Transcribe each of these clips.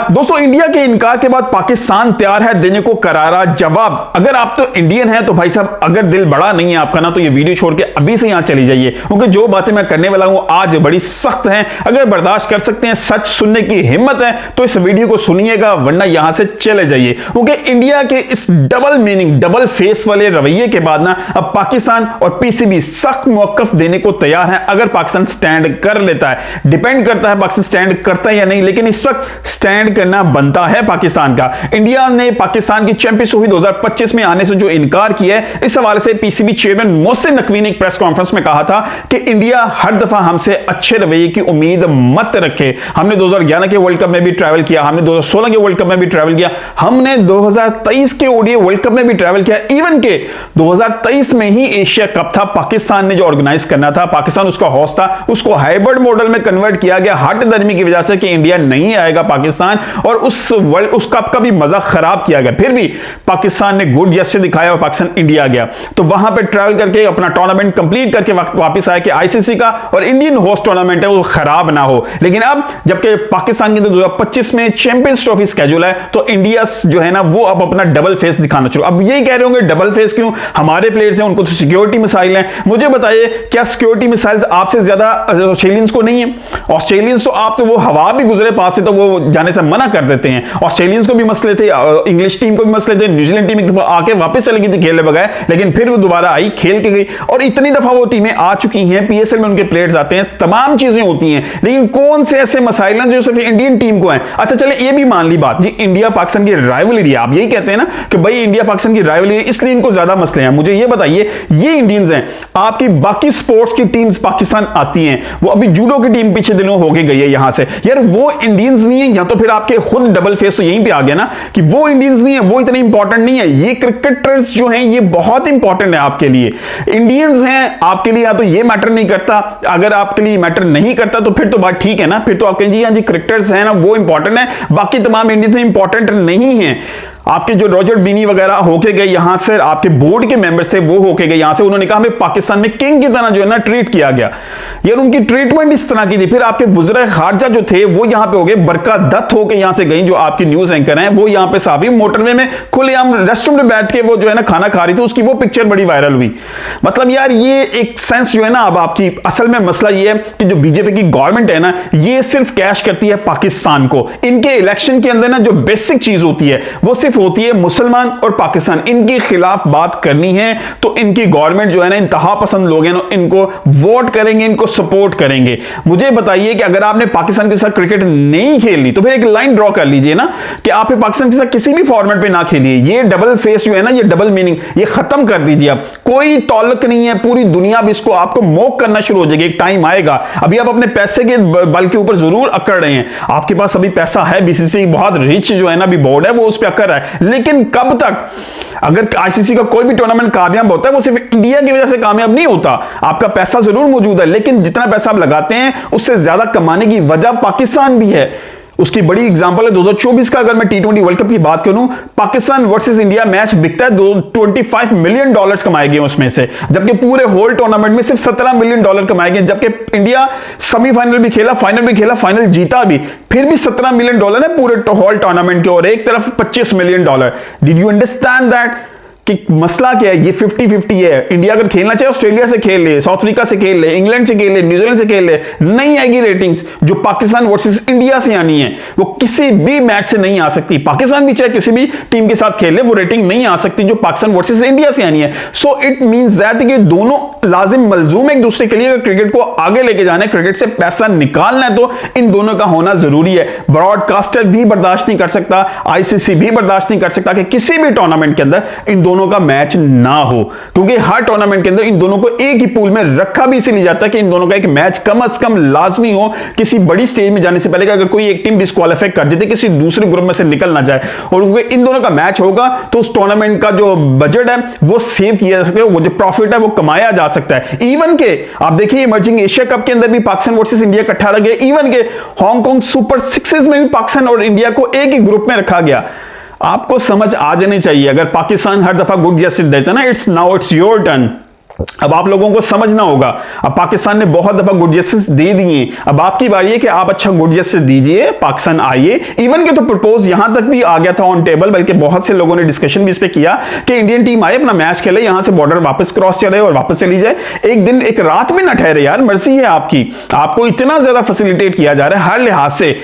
दोस्तों, इंडिया के इनकार के बाद पाकिस्तान तैयार है देने को करारा जवाब। अगर आप तो इंडियन हैं तो भाई साहब, अगर दिल बड़ा नहीं है आपका ना, तो ये वीडियो छोड़ के अभी से यहां चली जाइए, क्योंकि जो बातें मैं करने वाला हूं आज बड़ी सख्त हैं। अगर बर्दाश्त कर सकते हैं, सच सुनने की हिम्मत है, तो इस वीडियो को सुनिएगा, वरना यहां से चले जाइए। क्योंकि इंडिया के इस डबल मीनिंग, डबल फेस वाले रवैये के बाद ना अब पाकिस्तान और पीसीबी सख्त मौकफ देने को तैयार है। अगर पाकिस्तान स्टैंड कर लेता है, डिपेंड करता है पाकिस्तान स्टैंड करता है या नहीं, लेकिन इस वक्त स्टैंड करना बनता है पाकिस्तान का। इंडिया ने पाकिस्तान की चैंपियंस ट्रॉफी 2025 में आने से जो इनकार किया है, इस हवाले से पीसीबी चेयरमैन मोहसिन नकवी ने एक प्रेस कॉन्फ्रेंस में कहा था कि इंडिया हर दफा हमसे अच्छे रवैये की उम्मीद मत रखे। हमने 2011 के वर्ल्ड कप में भी ट्रैवल किया, हमने 2016 के वर्ल्ड कप में भी ट्रैवल किया, हमने 2023 के ओडीआई वर्ल्ड कप में भी ट्रैवल किया। इवन के 2023 में ही एशिया कप था, पाकिस्तान ने जो ऑर्गेनाइज करना था, पाकिस्तान उसका होस्ट था, उसको हाइब्रिड मॉडल में कन्वर्ट किया गया हट धर्मी की वजह से कि इंडिया नहीं आएगा पाकिस्तान, और उस कप का भी मजा खराब किया गया। फिर भी पाकिस्तान ने गुड जेस्चर दिखाया और पाकिस्तान इंडिया गया, तो वहां पे ट्रैवल करके अपना टूर्नामेंट कंप्लीट करके वापस आया कि आईसीसी का और इंडियन होस्ट टूर्नामेंट है वो खराब ना हो। लेकिन अब जबकि पाकिस्तान के 2025 में चैंपियंस ट्रॉफी स्केड्यूल है, तो इंडिया जो है ना वो अब अपना डबल फेस दिखाना शुरू। अब यही कह रहे होंगे डबल फेस क्यों, हमारे प्लेयर्स हैं उनको तो सिक्योरिटी मिसाइल है। मुझे बताइए, क्या सिक्योरिटी मिसाइल्स आपसे ज्यादा ऑस्ट्रेलियंस को नहीं है? ऑस्ट्रेलियंस तो आप तो वो हवा भी गुजरे पास से तो वो जाने से मना कर देते हैं। ऑस्ट्रेलियंस को भी मसले थे, इंग्लिश टीम को भी मसले थे, न्यूजीलैंड टीम आके वापस चली गई थी खेलने बगैर, लेकिन फिर वो दोबारा आई, खेल के गई, और इतनी दफा वो टीमें आ चुकी हैं, पीएसएल में उनके प्लेयर्स आते हैं, तमाम चीजें होती हैं। लेकिन कौन से ऐसे मसाइल हैं जो सिर्फ इंडियन टीम को हैं? अच्छा चले ये भी मान ली बात, जी इंडिया पाकिस्तान की राइवलरी, आप यही कहते हैं ना कि भाई इंडिया पाकिस्तान की राइवलरी इसलिए इनको ज्यादा मसले हैं। मुझे ये बताइए, ये इंडियंस हैं, आपकी बाकी स्पोर्ट्स की टीम्स पाकिस्तान आती हैं, वो अभी जूडो की टीम पीछे दिनों हो गई है यहां से, यार वो इंडियंस नहीं है, या तो फिर आपके खुद डबल फेस तो यहीं पे आ गया ना कि वो इंडियंस नहीं है, वो इतने इंपॉर्टेंट नहीं है। ये क्रिकेटर्स जो हैं ये बहुत इंपॉर्टेंट है आपके लिए, इंडियंस हैं आपके लिए, या तो ये मैटर नहीं करता। अगर आपके लिए मैटर नहीं करता तो फिर तो बात ठीक है ना, फिर तो आप कहेंगे हाँ जी क्रिकेटर्स हैं ना वो इंपॉर्टेंट है, बाकी तमाम इंडियंस इंपॉर्टेंट नहीं है। आपके जो रॉजर बीनी वगैरह होके गए यहां से, आपके बोर्ड के मेंबर्स थे वो होके गए यहां से, उन्होंने कहा हमें पाकिस्तान में किंग की तरह जो है ना ट्रीट किया गया, यार उनकी ट्रीटमेंट इस तरह की थी। फिर आपके वज़ीर खारजा जो थे वो यहां पे हो गए, बरका दत्त होके यहां से गई, जो आपकी न्यूज एंकर हैं, वो यहां पे साफी मोटरवे में खुलेआम रेस्टोरेंट में बैठ के वो जो है ना खाना खा रही थी, उसकी वो पिक्चर बड़ी वायरल हुई। मतलब यार ये एक सेंस जो है ना, अब आपकी असल में मसला ये है कि जो बीजेपी की गवर्नमेंट है ना, ये सिर्फ कैश करती है पाकिस्तान को। इनके इलेक्शन के अंदर ना जो बेसिक चीज होती है वो सिर्फ होती है मुसलमान और पाकिस्तान, इनके खिलाफ बात करनी है तो इनकी गवर्नमेंट जो है ना इंतहा पसंद लोग हैं, इनको वोट करेंगे, इनको सपोर्ट करेंगे। मुझे बताइए कि अगर आपने पाकिस्तान के साथ क्रिकेट नहीं खेली तो फिर एक लाइन ड्रॉ कर लीजिए ना कि आप पाकिस्तान के साथ किसी भी फॉर्मेट पे ना खेलिए। ये डबल फेस जो है ना, ये डबल मीनिंग, ये खत्म कर दीजिए। आप कोई तौलक नहीं है, पूरी दुनिया भी इसको आपको मोक करना शुरू हो जाएगी, एक टाइम आएगा। अभी आप अपने पैसे के बल के ऊपर जरूर अकड़ रहे हैं, आपके पास अभी पैसा है, बीसीसीआई बहुत रिच जो है ना अभी बोर्ड है वो उस पर अकड़ रहा है, लेकिन कब तक? अगर आईसीसी का कोई भी टूर्नामेंट कामयाब होता है वो सिर्फ इंडिया की वजह से कामयाब नहीं होता। आपका पैसा जरूर मौजूद है, लेकिन जितना पैसा आप लगाते हैं उससे ज्यादा कमाने की वजह पाकिस्तान भी है। उसकी बड़ी एग्जांपल है 2024 का, अगर मैं टी20 वर्ल्ड कप की बात करूं, पाकिस्तान वर्सेस इंडिया मैच बिकता है, 25 मिलियन डॉलर्स कमाए गए उसमें से, जबकि पूरे होल टूर्नामेंट में सिर्फ 17 मिलियन डॉलर कमाए गए। जबकि इंडिया सेमीफाइनल भी खेला, फाइनल भी खेला, फाइनल जीता भी, फिर भी 17 मिलियन डॉलर है पूरे होल टूर्नामेंट के, और एक तरफ 25 million dollar. Did you understand that कि मसला क्या है? ये 50-50 है। इंडिया अगर खेलना चाहे ऑस्ट्रेलिया से खेल ले, साउथ अफ्रीका से खेल ले, इंग्लैंड से खेल ले, न्यूजीलैंड से खेल ले, नहीं आएगी रेटिंग्स जो पाकिस्तान वर्सेस इंडिया से आनी है, वो किसी भी मैच से नहीं आ सकती। पाकिस्तान भी चाहे किसी भी टीम के साथ खेले, वो रेटिंग नहीं आ सकती जो पाकिस्तान वर्सेस इंडिया से आनी है। सो इट मींस दैट कि दोनों लाजिम मलजूम एक दूसरे के लिए, अगर क्रिकेट को आगे लेके जाना है, क्रिकेट से पैसा निकालना है, तो इन दोनों का होना जरूरी है। ब्रॉडकास्टर भी बर्दाश्त नहीं कर सकता, आईसीसी भी बर्दाश्त नहीं कर सकता कि किसी भी टूर्नामेंट के अंदर इन दोनों का मैच ना हो, क्योंकि हर टूर्नामेंट के अंदर इन दोनों को एक ही पूल में रखा भी इसीलिए जाता है कि इन दोनों का एक मैच कम से कम लाजमी हो किसी बड़ी स्टेज में जाने से पहले, कि अगर कोई एक टीम डिस्क्वालीफाई कर देते, किसी दूसरे ग्रुप में से निकल ना जाए, और इन दोनों का मैच होगा तो उस टूर्नामेंट का जो बजट है वो सेव किया जा सकता है, वो जो प्रॉफिट है वो कमाया जा सकता है। इवन के आप देखिए इमर्जिंग एशिया कप के अंदर भी पाकिस्तान वर्सेस इंडिया इकट्ठा लगे, इवन के हांगकांग सुपर सिक्सेस में भी पाकिस्तान और इंडिया को एक ही ग्रुप में रखा गया। आपको समझ आ जानी चाहिए, अगर पाकिस्तान हर दफा गुड जेस्चर देता ना, it's now it's your turn, अब आप लोगों को समझना होगा, अब पाकिस्तान ने बहुत दफा गुड जस्टिस दे दिए, अब आपकी बारी है कि आप अच्छा गुड जस्टिस दीजिए, पाकिस्तान आइए। इवन के तो प्रपोज यहां तक भी आ गया था ऑन टेबल, बल्कि बहुत से लोगों ने डिस्कशन भी इस पे किया कि इंडियन टीम आए, अपना मैच खेले, यहां से बॉर्डर वापस क्रॉस चले और वापस चली जाए, एक दिन एक रात में ना ठहरे यार, मर्जी है आपकी, आपको इतना ज्यादा फैसिलिटेट किया जा रहा है हर लिहाज से।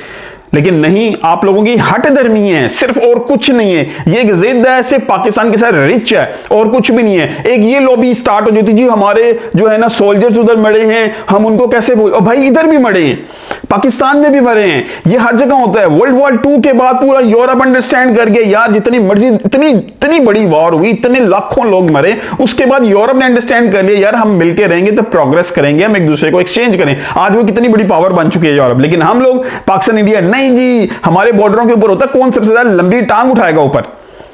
लेकिन नहीं, आप लोगों की हट धर्मी है सिर्फ, और कुछ नहीं है। ये एक जिद है, सिर्फ पाकिस्तान के साथ रिच है और कुछ भी नहीं है। एक ये लॉबी स्टार्ट हो जाती जी, हमारे जो है ना सोल्जर्स उधर मरे हैं, हम उनको कैसे बोल, और भाई इधर भी मरे हैं, पाकिस्तान में भी मरे हैं, ये हर जगह होता है। वर्ल्ड वॉर 2 के बाद पूरा यूरोप अंडरस्टैंड कर गया यार, जितनी मर्जी इतनी बड़ी वॉर हुई, इतने लाखों लोग मरे, उसके बाद यूरोप ने अंडरस्टैंड कर लिया यार हम मिलकर रहेंगे तो प्रोग्रेस करेंगे, हम एक दूसरे को एक्सचेंज करें। आज वो कितनी बड़ी पावर बन चुकी है यूरोप, लेकिन हम लोग पाकिस्तान इंडिया नहीं जी, हमारे बॉर्डरों के ऊपर होता है कौन सबसे ज्यादा लंबी टांग उठाएगा ऊपर।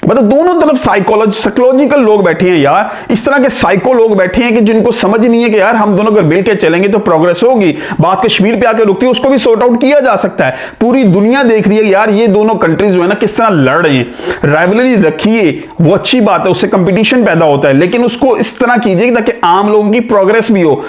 मतलब दोनों तरफ साइकोलॉजिकल लोग बैठे हैं यार, इस तरह के साइको लोग बैठे हैं कि जिनको समझ नहीं है कि यार हम दोनों अगर मिल के चलेंगे तो प्रोग्रेस होगी। बात कश्मीर पे आके रुकती है, उसको भी सॉर्ट आउट किया जा सकता है। पूरी दुनिया देख रही है यार ये दोनों कंट्रीज जो है ना किस तरह लड़ रहे हैं। राइवलरी रखिए, वो अच्छी बात है, उससे कंपटीशन पैदा होता है, लेकिन उसको इस तरह कीजिए ताकि आम लोगों की प्रोग्रेस भी हो।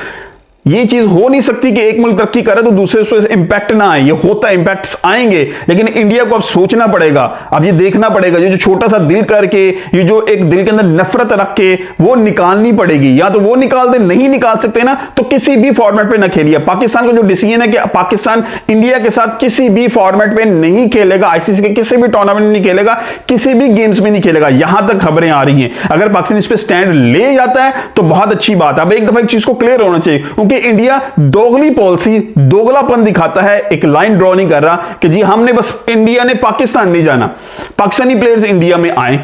ये चीज हो नहीं सकती कि एक मुल्क तरक्की करे तो दूसरे से इंपैक्ट ना आए, ये होता है, इंपैक्ट्स आएंगे, लेकिन इंडिया को अब सोचना पड़ेगा, अब ये देखना पड़ेगा, ये जो छोटा सा दिल करके, ये जो एक दिल के अंदर नफरत रख के वो निकालनी पड़ेगी। या तो वो निकाल दे, नहीं निकाल सकते ना तो किसी भी फॉर्मेट पे ना खेलिए। पाकिस्तान का जो डिसीजन है कि पाकिस्तान इंडिया के साथ किसी भी फॉर्मेट पे नहीं खेलेगा, आईसीसी के किसी भी टूर्नामेंट में नहीं खेलेगा, किसी भी गेम्स में नहीं खेलेगा, यहां तक खबरें आ रही हैं। अगर पाकिस्तान इस पे स्टैंड ले जाता है तो बहुत अच्छी बात है। अब एक दफा एक चीज को क्लियर होना चाहिए, क्योंकि इंडिया दोगली पॉलिसी, दोगलापन दिखाता है, एक लाइन ड्रॉ नहीं कर रहा कि जी हमने बस इंडिया ने पाकिस्तान नहीं जाना, पाकिस्तानी प्लेयर्स इंडिया में आए,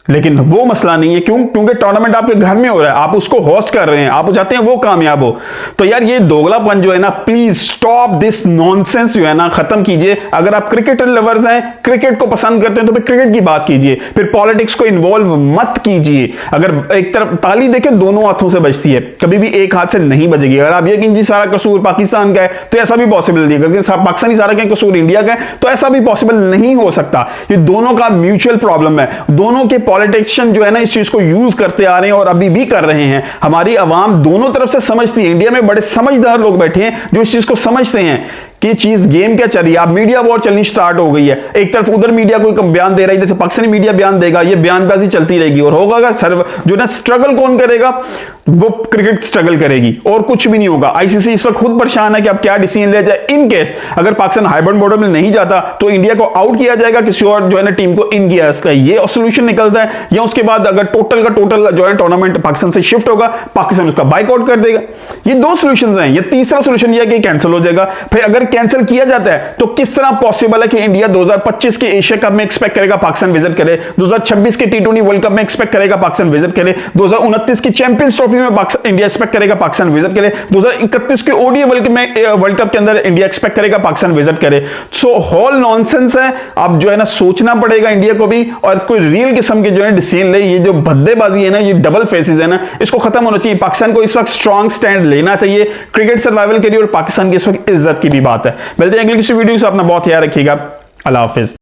लेकिन वो मसला नहीं है। क्यों? क्योंकि टूर्नामेंट आपके घर में हो रहा है, आप उसको होस्ट कर रहे हैं, आप चाहते हैं वो कामयाब हो। तो यार ये दोगलापन जो है ना, प्लीज स्टॉप दिस नॉनसेंस जो है ना, खत्म कीजिए। अगर आप क्रिकेटर लवर्स हैं, क्रिकेट को पसंद करते हैं तो फिर क्रिकेट की बात कीजिए, फिर पॉलिटिक्स को इन्वॉल्व मत कीजिए। अगर एक तरफ ताली देखें दोनों हाथों से बजती है, कभी भी एक हाथ से नहीं बजेगी। अगर आप ये कि जी सारा कसूर पाकिस्तान का है तो ऐसा भी पॉसिबल नहीं, अगर पाकिस्तानी सारा का कसूर इंडिया का है तो ऐसा भी पॉसिबल नहीं हो सकता। ये दोनों का म्यूचुअल प्रॉब्लम है, दोनों के पॉलिटिशियन जो है ना इस चीज को यूज करते आ रहे हैं और अभी भी कर रहे हैं। हमारी आवाम दोनों तरफ से समझती है, इंडिया में बड़े समझदार लोग बैठे हैं जो इस चीज को समझते हैं कि चीज गेम क्या चल रही है। अब मीडिया वॉर चलनी स्टार्ट हो गई है, एक तरफ उधर मीडिया कोई बयान दे रहा है, जैसे पाकिस्तानी मीडिया बयान देगा, ये बयानबाजी चलती रहेगी और होगा सर्व जो ना स्ट्रगल कौन करेगा, वो क्रिकेट स्ट्रगल करेगी और कुछ भी नहीं होगा। आईसीसी इस वक्त खुद परेशान है कि अब क्या डिसीजन लिया जाए। इन केस अगर पाकिस्तान हाइब्रिड मॉडल में नहीं जाता तो इंडिया को आउट किया जाएगा, किसी और जो है ना टीम को इन किया, इसका ये सोल्यूशन निकलता है। या उसके बाद अगर टोटल का टोटल जो है टूर्नामेंट पाकिस्तान से शिफ्ट होगा, पाकिस्तान उसका बाइकआउट कर देगा। ये दो सोल्यूशन हैं। ये तीसरा सोल्यूशन यह कि कैंसिल हो जाएगा। फिर अगर कैंसिल किया जाता है तो किस तरह पॉसिबल है कि इंडिया 2025 के एशिया कप में एक्सपेक्ट करेगा पाकिस्तान विजिट करे, 2026 के T20 वर्ल्ड कप में एक्सपेक्ट करेगा पाकिस्तान विजिट करे, 2029 की चैंपियंस ट्रॉफी में इंडिया एक्सपेक्ट करेगा पाकिस्तान विजिट करे, 2031 के ओडीआई वर्ल्ड कप के अंदर इंडिया एक्सपेक्ट करेगा पाकिस्तान विजिट करे। सो होल नॉनसेंस है। अब जो है ना सोचना पड़ेगा इंडिया को भी, और कोई रियल किस्म के जो है डिसीजन ले। ये जो भद्देबाजी है ना, ये डबल फेसेस है ना, इसको खत्म होना चाहिए। पाकिस्तान को इस वक्त स्ट्रॉन्ग स्टैंड लेना चाहिए क्रिकेट सर्वाइवल के लिए, और पाकिस्तान की इस वक्त इज्जत की भी बात है। मिलते हैं अगली किसी वीडियो से, अपना बहुत ख्याल रखिएगा। अल्लाह हाफिज।